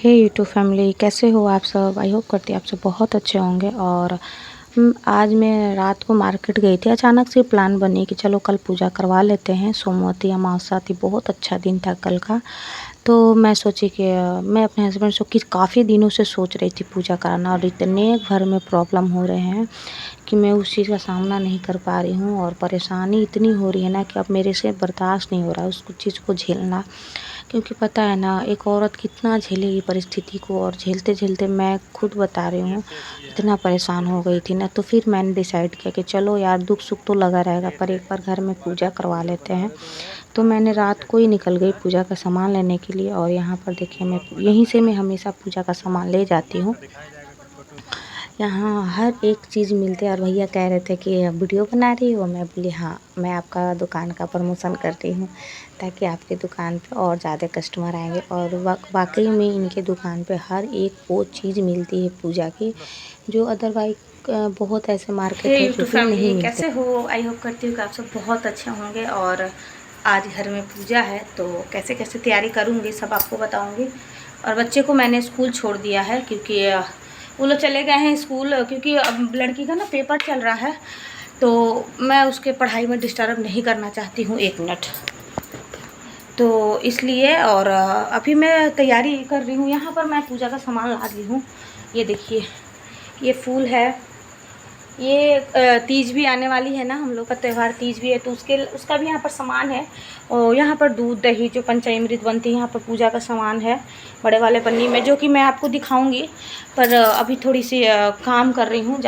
हे YouTube family, कैसे हो आप सब। आई होप करती आप सब बहुत अच्छे होंगे। और आज मैं रात को मार्केट गई थी। अचानक से प्लान बनी कि चलो कल पूजा करवा लेते हैं। सोमवती अमावस्या थी, बहुत अच्छा दिन था कल का। तो मैं सोची कि मैं अपने हस्बैंड से कि काफ़ी दिनों से सोच रही थी पूजा कराना, और इतने घर में प्रॉब्लम हो रहे हैं कि मैं उस चीज़ का सामना नहीं कर पा रही हूँ। और परेशानी इतनी हो रही है ना कि अब मेरे से बर्दाश्त नहीं हो रहा है उस चीज़ को झेलना। क्योंकि पता है ना, एक औरत कितना झेलेगी परिस्थिति को, और झेलते झेलते मैं खुद बता रही हूँ इतना परेशान हो गई थी ना। तो फिर मैंने डिसाइड किया कि चलो यार, दुख सुख तो लगा रहेगा, पर एक बार घर में पूजा करवा लेते हैं। तो मैंने रात को ही निकल गई पूजा का सामान लेने के लिए। और यहाँ पर देखिए, मैं यहीं से मैं हमेशा पूजा का सामान ले जाती हूँ। यहाँ हर एक चीज़ मिलती है। और भैया कह रहे थे कि वीडियो बना रही हो। मैं बोली हाँ, मैं आपका दुकान का प्रमोशन कर रही हूँ ताकि आपकी दुकान पे और ज़्यादा कस्टमर आएंगे। और वाकई में इनके दुकान पे हर एक वो चीज़ मिलती है पूजा की, जो अदरवाइज बहुत ऐसे मार्केट है जो यूट्यूब कि नहीं फैमिली, मिलते। कैसे हो। आई होप करती हूँ कि आप सब बहुत अच्छे होंगे। और आज घर में पूजा है तो कैसे कैसे तैयारी करूँगी सब आपको बताऊँगी। और बच्चे को मैंने स्कूल छोड़ दिया है क्योंकि वो लोग चले गए हैं स्कूल, क्योंकि अब लड़की का ना पेपर चल रहा है। तो मैं उसके पढ़ाई में डिस्टर्ब नहीं करना चाहती हूँ 1 मिनट, तो इसलिए। और अभी मैं तैयारी कर रही हूँ। यहाँ पर मैं पूजा का सामान ला ली हूँ। ये देखिए, ये फूल है। ये तीज भी आने वाली है ना, हम लोग का त्यौहार तीज भी है, तो उसका भी यहाँ पर सामान है। और यहाँ पर दूध दही जो पंचामृत बनती है, यहाँ पर पूजा का सामान है बड़े वाले पन्नी में, जो कि मैं आपको दिखाऊंगी। पर अभी थोड़ी सी काम कर रही हूँ।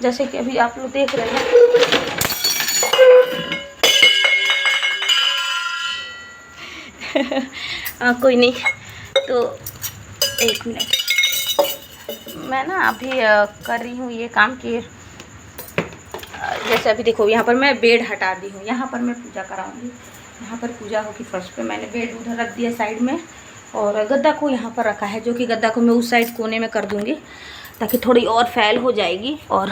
जैसे कि अभी आप लोग देख रहे हैं। कोई नहीं, तो 1 मिनट। मैं ना अभी कर रही हूँ ये काम कि जैसे अभी देखो, यहाँ पर मैं बेड हटा दी हूँ। यहाँ पर मैं पूजा कराऊंगी, यहाँ पर पूजा होगी। फर्श पे मैंने बेड उधर रख दिया साइड में, और गद्दा को यहाँ पर रखा है, जो कि गद्दा को मैं उस साइड कोने में कर दूँगी ताकि थोड़ी और फैल हो जाएगी। और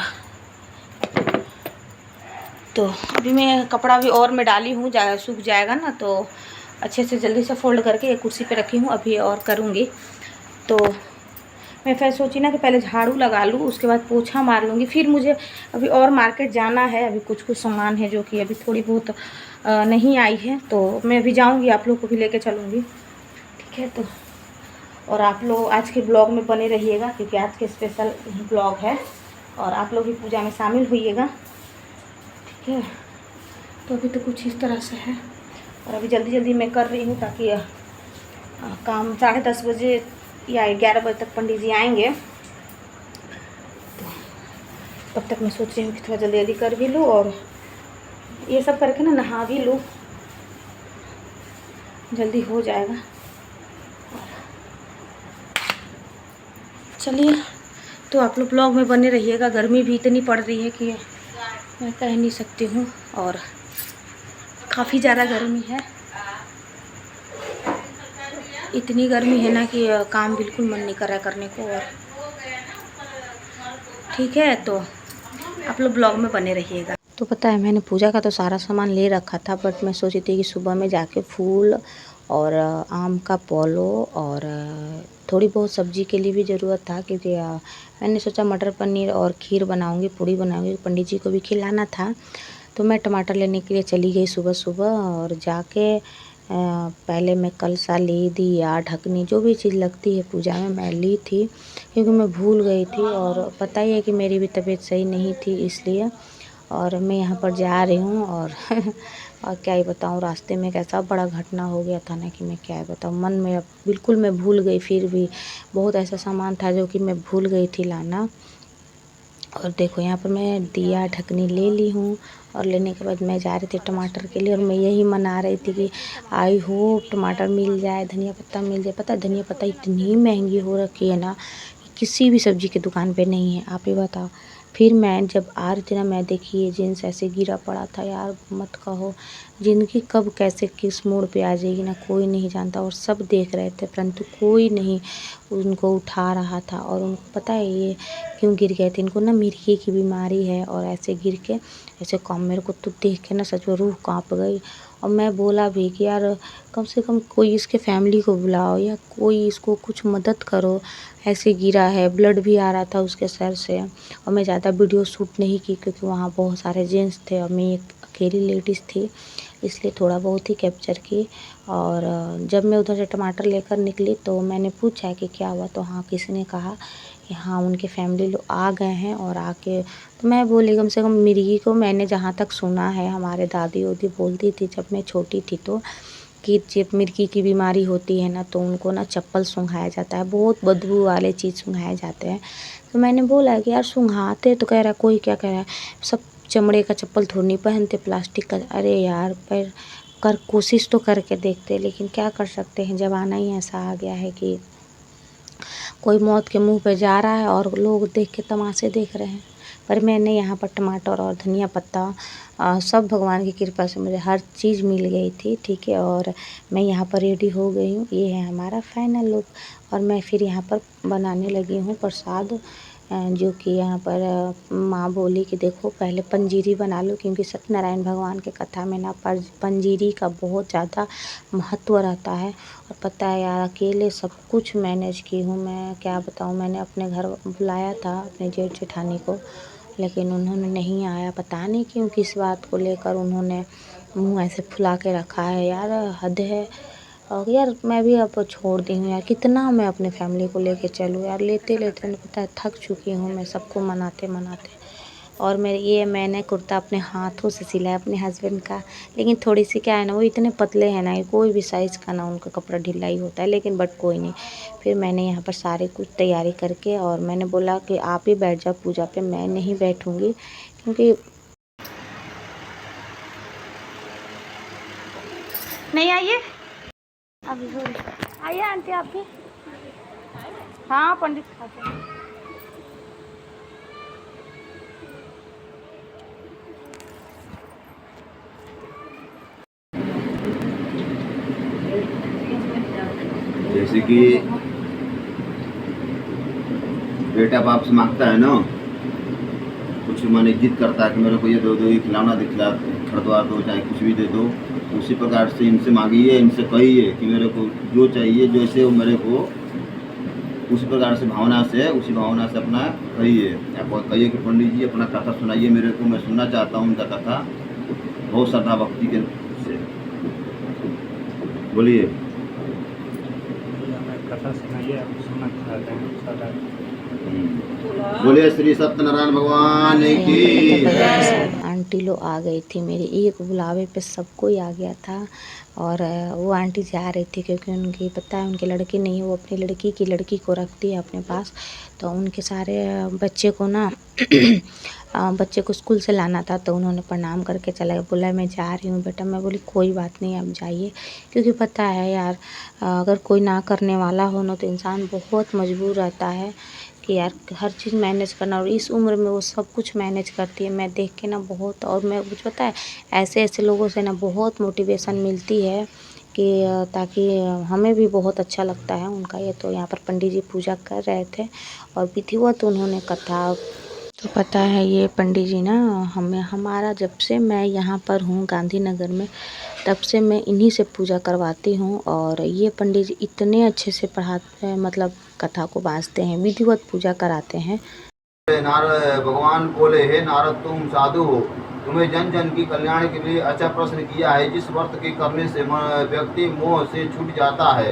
तो अभी मैं कपड़ा भी और मैं डाली हूँ, सूख जाएगा ना तो अच्छे से जल्दी से फोल्ड करके एक कुर्सी पे रखी हूँ, अभी और करूँगी। तो मैं फिर सोची ना कि पहले झाड़ू लगा लूँ, उसके बाद पोछा मार लूँगी। फिर मुझे अभी और मार्केट जाना है। अभी कुछ कुछ सामान है जो कि अभी थोड़ी बहुत नहीं आई है, तो मैं अभी जाऊँगी, आप लोग को भी लेके चलूँगी, ठीक है। तो और आप लोग आज के ब्लॉग में बने रहिएगा, क्योंकि आज के स्पेशल ब्लॉग है, और आप लोग भी पूजा में शामिल होइएगा, ठीक है। तो अभी तो कुछ इस तरह से है, और अभी जल्दी जल्दी मैं कर रही हूँ ताकि काम 10:30 बजे या 11 बजे तक पंडित जी आएंगे। तो तब तक मैं सोच रही हूँ कि थोड़ा जल्दी जल्दी कर भी लूँ, और ये सब करके ना नहा भी लूँ, जल्दी हो जाएगा। चलिए, तो आप लोग ब्लॉग में बने रहिएगा। गर्मी भी इतनी पड़ रही है कि मैं कह नहीं सकती हूँ, और काफ़ी ज़्यादा गर्मी है। इतनी गर्मी है ना कि काम बिल्कुल मन नहीं कर रहा है करने को। और ठीक है, तो आप लोग ब्लॉग में बने रहिएगा। तो पता है, मैंने पूजा का तो सारा सामान ले रखा था, बट मैं सोची थी कि सुबह में जाके फूल और आम का पौलो और थोड़ी बहुत सब्जी के लिए भी ज़रूरत था, क्योंकि मैंने सोचा मटर पनीर और खीर बनाऊंगी, पूड़ी बनाऊंगी, पंडित जी को भी खिलाना था। तो मैं टमाटर लेने के लिए चली गई सुबह सुबह, और जाके पहले मैं कलसा ली, दिया, ढकनी, जो भी चीज़ लगती है पूजा में मैं ली थी, क्योंकि मैं भूल गई थी। और पता ही है कि मेरी भी तबीयत सही नहीं थी, इसलिए। और मैं यहाँ पर जा रही हूँ, और और क्या ही बताऊँ, रास्ते में एक ऐसा बड़ा घटना हो गया था ना कि मैं क्या ही बताऊँ। मन में अब बिल्कुल मैं भूल गई, फिर भी बहुत ऐसा सामान था जो कि मैं भूल गई थी लाना। और देखो, यहाँ पर मैं दिया ढकनी ले ली हूँ, और लेने के बाद मैं जा रही थी टमाटर के लिए, और मैं यही मना रही थी कि आई होप टमाटर मिल जाए, धनिया पत्ता मिल जाए। पता है, धनिया पत्ता इतनी महंगी हो रखी है ना, किसी भी सब्जी की दुकान पे नहीं है, आप ही बताओ। फिर मैं जब आ रही थी ना, मैं देखी ये जीन्स ऐसे गिरा पड़ा था यार, मत कहो। ज़िंदगी कब कैसे किस मोड़ पे आ जाएगी ना, कोई नहीं जानता। और सब देख रहे थे, परंतु कोई नहीं उनको उठा रहा था। और उनको पता है ये क्यों गिर गए थे, इनको ना मिर्गी की बीमारी है, और ऐसे गिर के ऐसे काम, मेरे को तो देख के ना सच में रूह काँप गई। और मैं बोला भी कि यार कम से कम कोई इसके फैमिली को बुलाओ या कोई इसको कुछ मदद करो, ऐसे गिरा है, ब्लड भी आ रहा था उसके सर से। और मैं ज़्यादा वीडियो शूट नहीं की क्योंकि वहाँ बहुत सारे जेंट्स थे और मैं एक अकेली लेडीज़ थी, इसलिए थोड़ा बहुत ही कैप्चर की। और जब मैं उधर से टमाटर लेकर निकली तो मैंने पूछा कि क्या हुआ, तो हाँ किसी ने कहा कि हाँ उनके फैमिली लोग आ गए हैं। और आके तो मैं बोली कम से कम मिर्गी को मैंने जहाँ तक सुना है, हमारे दादी वादी बोलती थी जब मैं छोटी थी तो, कि जब मिर्गी की बीमारी होती है ना तो उनको ना चप्पल सूंघाया जाता है, बहुत बदबू वाले चीज़ सूंघाए जाते हैं। तो मैंने बोला कि यार सूंघाते, तो कह रहा कोई क्या कह रहा है, सब चमड़े का चप्पल थोड़ी नहीं पहनते, प्लास्टिक का। अरे यार पर कर कोशिश तो करके देखते, लेकिन क्या कर सकते हैं, ज़माना ही ऐसा आ गया है कि कोई मौत के मुंह पे जा रहा है और लोग देख के तमाशे देख रहे हैं। पर मैंने यहाँ पर टमाटर और धनिया पत्ता सब भगवान की कृपा से मुझे हर चीज़ मिल गई थी, ठीक है। और मैं यहाँ पर रेडी हो गई हूँ, ये है हमारा फाइनल लुक। और मैं फिर यहाँ पर बनाने लगी हूँ प्रसाद, जो कि यहाँ पर माँ बोली कि देखो पहले पंजीरी बना लो, क्योंकि सत्यनारायण भगवान के कथा में ना पंजीरी का बहुत ज़्यादा महत्व रहता है। और पता है यार अकेले सब कुछ मैनेज की हूँ मैं, क्या बताऊँ। मैंने अपने घर बुलाया था अपने जेठ जेठानी को, लेकिन उन्होंने नहीं आया, पता नहीं क्यों, किस बात को लेकर उन्होंने मुँह ऐसे फुला के रखा है यार, हद है। और यार मैं भी अब छोड़ दी हूँ यार, कितना मैं अपने फैमिली को लेके चलूँ यार, लेते लेते पता है थक चुकी हूँ मैं सबको मनाते मनाते। और मैंने कुर्ता अपने हाथों से सिला है अपने हस्बैंड का, लेकिन थोड़ी सी क्या है ना, वो इतने पतले हैं ना, कोई भी साइज़ का ना उनका कपड़ा ढीला ही होता है, लेकिन बट कोई नहीं। फिर मैंने यहाँ पर सारे कुछ तैयारी करके और मैंने बोला कि आप ही बैठ जाओ पूजा पे, मैं नहीं बैठूँगी क्योंकि नहीं आइए अभी, सॉरी आइए आंटी आप भी। हाँ पंडित खाते हैं। जैसे कि बेटा बाप से मांगता है ना, कुछ माने जिद करता है कि मेरे को ये दो दो, ये खिलौना खरीदवा दो, चाहे कुछ भी दे दो, उसी प्रकार से इनसे मांगिए, इनसे कहिए कि मेरे को जो चाहिए, जैसे वो मेरे को उसी प्रकार से उसी भावना से अपना कहिए। आप कहिए कि पंडित जी अपना कथा सुनाइए मेरे को, मैं सुनना चाहता हूँ उनका कथा बहुत श्रद्धा भक्ति के से। बोलिए कथा सुनाइए, आप सुनना चाहते हैं। बोलिए श्री सत्यनारायण भगवान की। आंटी लोग आ गई थी मेरी, एक बुलावे पे सबको ही आ गया था। और वो आंटी जा रही थी क्योंकि उनकी पता है उनकी लड़की नहीं है, वो अपनी लड़की को रखती है अपने पास। तो उनके सारे बच्चे को ना बच्चे को स्कूल से लाना था, तो उन्होंने प्रणाम करके चला गया, बोला मैं जा रही हूँ बेटा। मैं बोली कोई बात नहीं आप जाइए, क्योंकि पता है यार अगर कोई ना करने वाला हो ना तो इंसान बहुत मजबूर रहता है कि यार हर चीज़ मैनेज करना। और इस उम्र में वो सब कुछ मैनेज करती है, मैं देख के ना बहुत, और मैं मुझे पता है ऐसे ऐसे लोगों से ना बहुत मोटिवेशन मिलती है कि ताकि हमें भी बहुत अच्छा लगता है उनका ये। तो यहाँ पर पंडित जी पूजा कर रहे थे और विधिवत उन्होंने कथा। तो पता है ये पंडित जी ना हमारा जब से मैं यहाँ पर हूँ गांधीनगर में, तब से मैं इन्हीं से पूजा करवाती हूँ। और ये पंडित जी इतने अच्छे से पढ़ाते हैं, मतलब कथा को बाँचते हैं, विधिवत पूजा कराते हैं। नारद भगवान बोले, हे नारद तुम साधु हो, तुम्हें जन जन की कल्याण के लिए अच्छा प्रश्न किया है। जिस व्रत के करने से व्यक्ति मोह से छूट जाता है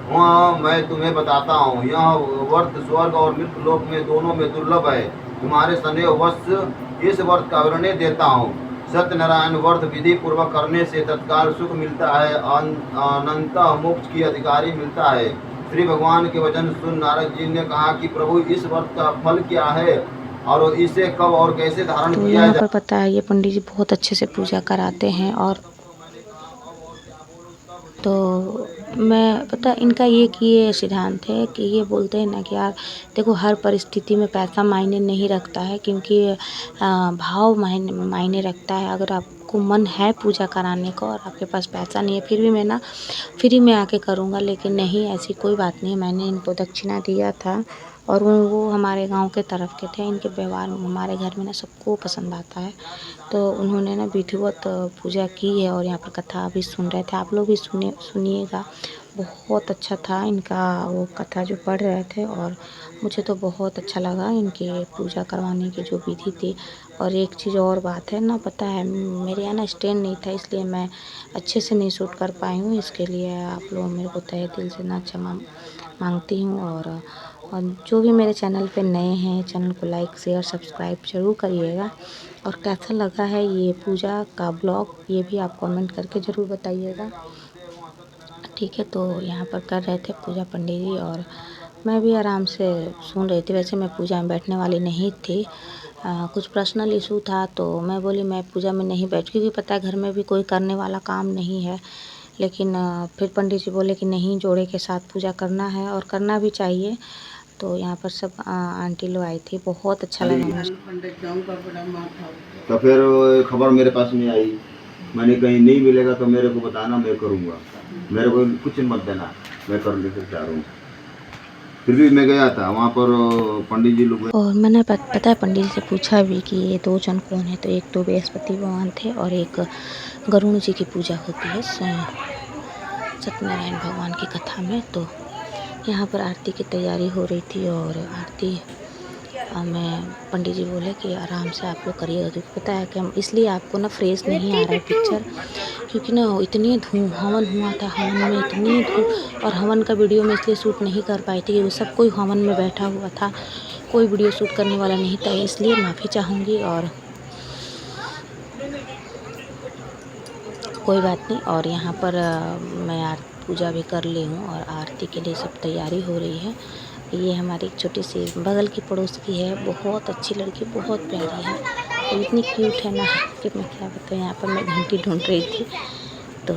वह मैं तुम्हें बताता हूँ। यह व्रत स्वर्ग और मृत्यु लोक में दोनों में दुर्लभ है। तुम्हारे स्नेह वश इस व्रत का वर्णन देता हूँ। सत्यनारायण व्रत विधि पूर्वक करने से तत्काल सुख मिलता है, अनंत मोक्ष की अधिकारी मिलता है। श्री भगवान के वचन सुन नारद जी ने कहा कि प्रभु इस व्रत का फल क्या है और इसे कब और कैसे धारण तो किया यहाँ जाए। पर पता है ये पंडित जी बहुत अच्छे से पूजा कराते हैं। और तो मैं पता इनका ये सिद्धांत है कि ये बोलते हैं ना कि यार देखो हर परिस्थिति में पैसा मायने नहीं रखता है, क्योंकि भाव मायने रखता है। अगर आप आपको मन है पूजा कराने का और आपके पास पैसा नहीं है, फिर भी मैं ना फ्री में आके करूँगा, लेकिन नहीं, ऐसी कोई बात नहीं है। मैंने इनको दक्षिणा दिया था और वो हमारे गांव के तरफ के थे। इनके व्यवहार हमारे घर में ना सबको पसंद आता है। तो उन्होंने ना विधिवत पूजा की है और यहाँ पर कथा भी सुन रहे थे। आप लोग भी सुनिएगा, बहुत अच्छा था इनका वो कथा जो पढ़ रहे थे, और मुझे तो बहुत अच्छा लगा इनके पूजा करवाने की जो विधि थी। और एक चीज़ और बात है ना, पता है मेरे यहाँ ना स्टैंड नहीं था, इसलिए मैं अच्छे से नहीं शूट कर पाई हूँ। इसके लिए आप लोग मेरे को तहे दिल से ना क्षमा मांगती हूँ। और जो भी मेरे चैनल पे नए हैं, चैनल को लाइक शेयर सब्सक्राइब ज़रूर करिएगा। और कैसा लगा है ये पूजा का ब्लॉग, ये भी आप कमेंट करके ज़रूर बताइएगा। ठीक है, तो यहाँ पर कर रहे थे पूजा पंडित जी और मैं भी आराम से सुन रही थी। वैसे मैं पूजा में बैठने वाली नहीं थी, कुछ पर्सनल इशू था, तो मैं बोली मैं पूजा में नहीं बैठ, क्योंकि पता है घर में भी कोई करने वाला काम नहीं है। लेकिन फिर पंडित जी बोले कि नहीं, जोड़े के साथ पूजा करना है और करना भी चाहिए। तो यहाँ पर सब आंटी लोग आई थी, बहुत अच्छा लगा मुझे। तो फिर खबर मेरे पास नहीं आई, मैंने कहीं नहीं मिलेगा तो मेरे को बताना, मैं करूँगा, मेरे को कुछ मत देना, मैं करने से चाह रहा हूँ। फिर भी मैं गया था वहाँ पर, पंडित जी लोग। और मैंने पता है पंडित जी से पूछा भी कि ये दो जन कौन है, तो एक तो बृहस्पति भगवान थे और एक गरुण जी की पूजा होती है सत्यनारायण भगवान की कथा में। तो यहाँ पर आरती की तैयारी हो रही थी और आरती मैं पंडित जी बोले कि आराम से आप लोग करिएगा, क्योंकि पता है कि हम इसलिए आपको ना फ्रेश नहीं आ रहा है पिक्चर, क्योंकि ना इतनी धूम हवन हुआ था, हवन में इतनी धूम, और हवन का वीडियो में इसलिए शूट नहीं कर पाई थी क्योंकि सब कोई हवन में बैठा हुआ था, कोई वीडियो शूट करने वाला नहीं था, इसलिए माफ़ी चाहूँगी और कोई बात नहीं। और यहाँ पर मैं पूजा भी कर ली हूँ और आरती के लिए सब तैयारी हो रही है। ये हमारी एक छोटी सी बगल की पड़ोस की है, बहुत अच्छी लड़की, बहुत प्यारी है, तो इतनी क्यूट है ना कि मैं क्या बताऊँ। यहाँ पर मैं घंटी ढूंढ रही थी। तो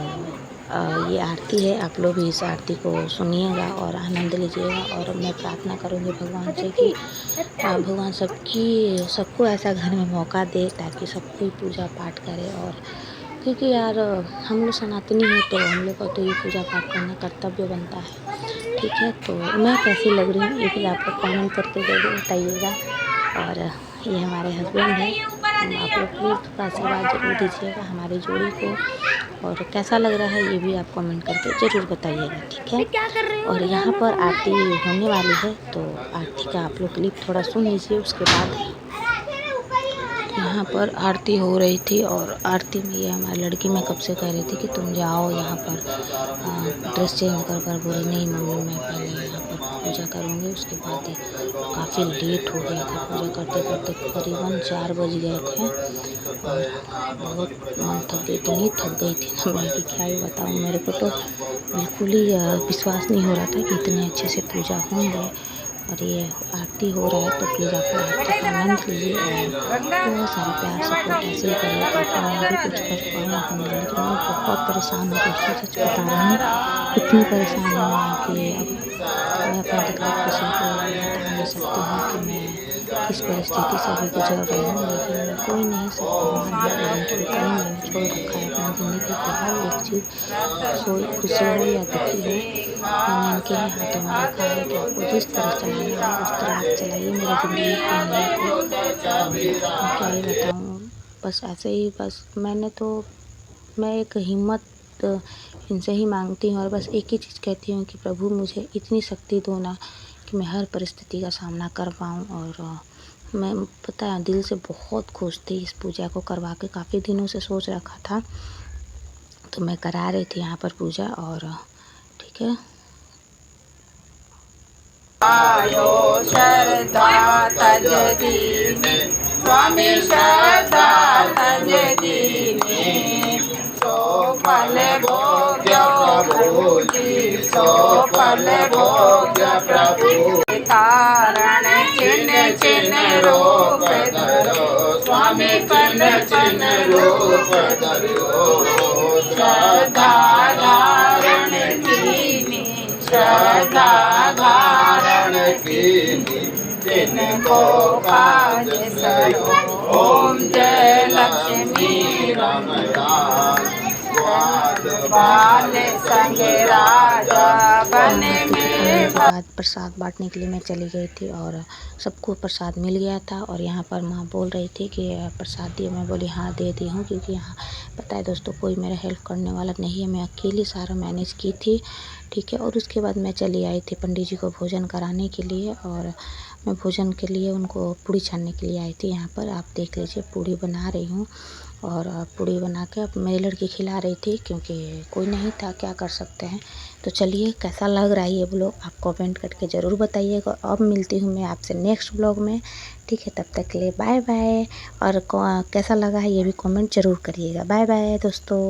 ये आरती है, आप लोग भी इस आरती को सुनिएगा और आनंद लीजिएगा। और मैं प्रार्थना करूँगी भगवान से कि भगवान सबको ऐसा घर में मौका दे ताकि सब कोई पूजा पाठ करे। और क्योंकि यार हम लोग सनातनी हैं, तो हम लोग का तो ये पूजा पाठ करना कर्तव्य बनता है। ठीक है, तो मैं कैसी लग रही हूँ ये भी आप लोग कमेंट करके ज़रूर बताइएगा। और ये हमारे हस्बैंड हैं, आप लोग प्लीज़ थोड़ा आशीर्वाद जरूर दीजिएगा हमारी जोड़ी को। और कैसा लग रहा है ये भी आप कमेंट करके ज़रूर बताइएगा। ठीक है, और यहाँ पर आरती होने वाली है, तो आरती का आप लोग क्लिप थोड़ा सुन लीजिए। उसके बाद यहाँ पर आरती हो रही थी और आरती में ये हमारी लड़की मैं कब से कह रही थी कि तुम जाओ यहाँ पर ड्रेस चेंज कर बोली नहीं मम्मी, मैं पहले यहाँ पर पूजा करूँगी। उसके बाद काफ़ी लेट हो गया था, पूजा करते करते करीबन 4 बज गए थे और बहुत मन थक गई, इतनी थक गई थी ना मैं कि क्या ही बताऊँ। मेरे को तो बिल्कुल ही विश्वास नहीं हो रहा था कि इतने अच्छे से पूजा होंगे। और ये आरती हो रहा है, तो प्लीज़ आप आरती का आनंद लीजिए और बहुत सारा प्यार सपोर्ट ऐसे ही करिए ताकि मैं भी कुछ कर पाऊँ अपने लिए। लेकिन मैं बहुत परेशान हूँ दोस्तों, सच बता रही हूँ, इतनी परेशान हूँ कि अब मैं अपना तकलीफ किसी को बता नहीं सकती हूँ कि मैं किस परिस्थिति से भी गुजर रही हूँ। लेकिन कोई नहीं, सब भगवान है, लेकिन कहीं मैंने छोड़ रखा है अपनी ज़िंदगी की हर एक चीज़, खुशी हो या दुखी हो, मैंने इनके ही हाथों में रखा है कि आपको जिस तरह चलाना है उस तरह आप चलाइए मेरी ज़िंदगी को। मैं क्या ही बताऊँ, बस ऐसे ही, बस मैं एक हिम्मत इनसे ही मांगती हूँ और बस एक ही चीज़ कहती हूँ कि प्रभु मुझे इतनी शक्ति दो ना कि मैं हर परिस्थिति का सामना कर पाऊँ। और मैं पता है दिल से बहुत खुश थी इस पूजा को करवा के, काफ़ी दिनों से सोच रखा था, तो मैं करा रही थी यहाँ पर पूजा। और ठीक है, आयो श्रद्धा तज दीने स्वामी श्रद्धा तज दीने सो फल भोग्य प्रभु जी सो फल भोग्य प्रभु कारण चिन्ह चिन्ह रूप धरो स्वामी पन चिन्ह रूप धरो श्रद्धा धारण कीनी श्रद्धा धारण कीनी जिनको काज सरो ओम जय लक्ष्मी ग्वाल बाल संग राजा बन में। बाद प्रसाद बांटने के लिए मैं चली गई थी और सबको प्रसाद मिल गया था। और यहाँ पर माँ बोल रही थी कि प्रसाद दिए, मैं बोली हाँ दे दी हूँ, क्योंकि यहाँ पता है दोस्तों कोई मेरा हेल्प करने वाला नहीं है, मैं अकेली सारा मैनेज की थी, ठीक है। और उसके बाद मैं चली आई थी पंडित जी को भोजन कराने के लिए, और मैं भोजन के लिए उनको पूड़ी छानने के लिए आई थी। यहाँ पर आप देख लीजिए पूड़ी बना रही हूँ, और पूड़ी बना के अब मेरी लड़की खिला रही थी, क्योंकि कोई नहीं था, क्या कर सकते हैं। तो चलिए कैसा लग रहा है ये ब्लॉग आप कमेंट करके ज़रूर बताइएगा। अब मिलती हूँ मैं आपसे नेक्स्ट ब्लॉग में, ठीक है। तब तक के लिए बाय बाय, और कैसा लगा है ये भी कमेंट ज़रूर करिएगा। बाय बाय दोस्तों।